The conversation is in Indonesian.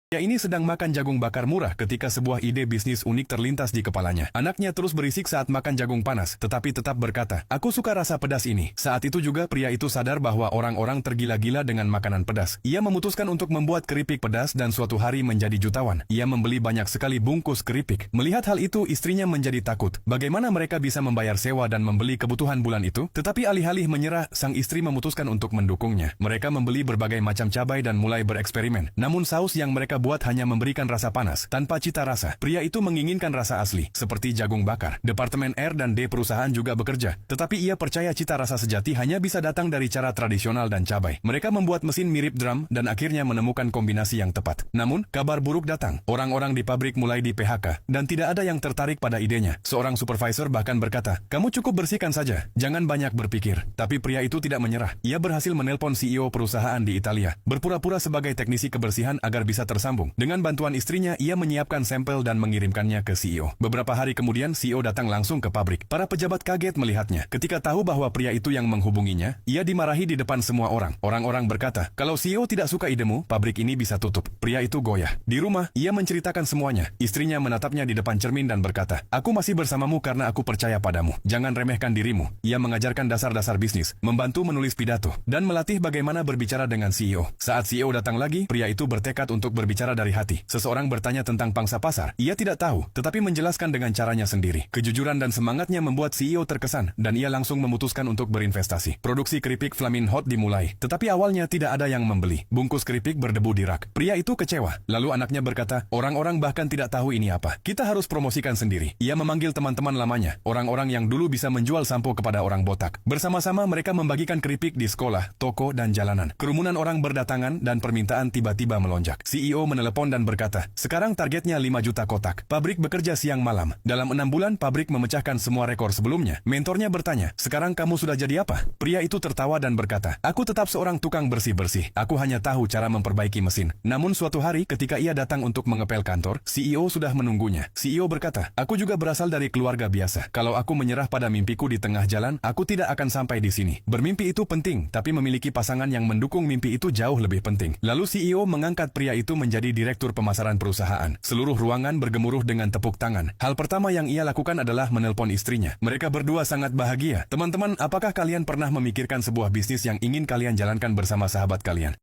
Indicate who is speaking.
Speaker 1: Pria ini sedang makan jagung bakar murah ketika sebuah ide bisnis unik terlintas di kepalanya. Anaknya terus berisik saat makan jagung panas, tetapi tetap berkata, "Aku suka rasa pedas ini." Saat itu juga pria itu sadar bahwa orang-orang tergila-gila dengan makanan pedas. Ia memutuskan untuk membuat keripik pedas dan suatu hari menjadi jutawan. Ia membeli banyak sekali bungkus keripik. Melihat hal itu, istrinya menjadi takut. Bagaimana mereka bisa membayar sewa dan membeli kebutuhan bulan itu? Tetapi alih-alih menyerah, sang istri memutuskan untuk mendukungnya. Mereka membeli berbagai macam cabai dan mulai bereksperimen. Namun saus yang mereka buat hanya memberikan rasa panas, tanpa cita rasa. Pria itu menginginkan rasa asli, seperti jagung bakar. Departemen R&D perusahaan juga bekerja, tetapi ia percaya cita rasa sejati hanya bisa datang dari cara tradisional dan cabai. Mereka membuat mesin mirip drum dan akhirnya menemukan kombinasi yang tepat. Namun, kabar buruk datang. Orang-orang di pabrik mulai di-PHK, dan tidak ada yang tertarik pada idenya. Seorang supervisor bahkan berkata, "Kamu cukup bersihkan saja, jangan banyak berpikir." Tapi pria itu tidak menyerah. Ia berhasil menelpon CEO perusahaan di Italia, berpura-pura sebagai teknisi kebersihan agar bisa tersambung. Dengan bantuan istrinya, ia menyiapkan sampel dan mengirimkannya ke CEO. Beberapa hari kemudian, CEO datang langsung ke pabrik. Para pejabat kaget melihatnya. Ketika tahu bahwa pria itu yang menghubunginya, ia dimarahi di depan semua orang. Orang-orang berkata, "Kalau CEO tidak suka idemu, pabrik ini bisa tutup." Pria itu goyah. Di rumah, ia menceritakan semuanya. Istrinya menatapnya di depan cermin dan berkata, "Aku masih bersamamu karena aku percaya padamu. Jangan remehkan dirimu." Ia mengajarkan dasar-dasar bisnis, membantu menulis pidato, dan melatih bagaimana berbicara dengan CEO. Saat CEO datang lagi, pria itu bertekad untuk berbicara dari hati. Seseorang bertanya tentang pangsa pasar. Ia tidak tahu, tetapi menjelaskan dengan caranya sendiri. Kejujuran dan semangatnya membuat CEO terkesan, dan ia langsung memutuskan untuk berinvestasi. Produksi keripik Flamin' Hot dimulai, tetapi awalnya tidak ada yang membeli. Bungkus keripik berdebu di rak. Pria itu kecewa. Lalu anaknya berkata, "Orang-orang bahkan tidak tahu ini apa. Kita harus promosikan sendiri." Ia memanggil teman-teman lamanya, orang-orang yang dulu bisa menjual sampo kepada orang botak. Bersama-sama mereka membagikan keripik di sekolah, toko, dan jalanan. Kerumunan orang berdatangan dan permintaan tiba-tiba melonjak. CEO menelepon dan berkata, "Sekarang targetnya 5 juta kotak." Pabrik bekerja siang malam. Dalam 6 bulan, pabrik memecahkan semua rekor sebelumnya. Mentornya bertanya, "Sekarang kamu sudah jadi apa?" Pria itu tertawa dan berkata, "Aku tetap seorang tukang bersih-bersih. Aku hanya tahu cara memperbaiki mesin." Namun suatu hari ketika ia datang untuk mengepel kantor, CEO sudah menunggunya. CEO berkata, "Aku juga berasal dari keluarga biasa. Kalau aku menyerah pada mimpiku di tengah jalan, aku tidak akan sampai di sini. Bermimpi itu penting, tapi memiliki pasangan yang mendukung mimpi itu jauh lebih penting." Lalu CEO mengangkat pria itu menjadi direktur pemasaran perusahaan. Seluruh ruangan bergemuruh dengan tepuk tangan. Hal pertama yang ia lakukan adalah menelpon istrinya. Mereka berdua sangat bahagia. "Teman-teman, apakah kalian pernah memikirkan sebuah bisnis yang ingin kalian jalankan bersama sahabat kalian?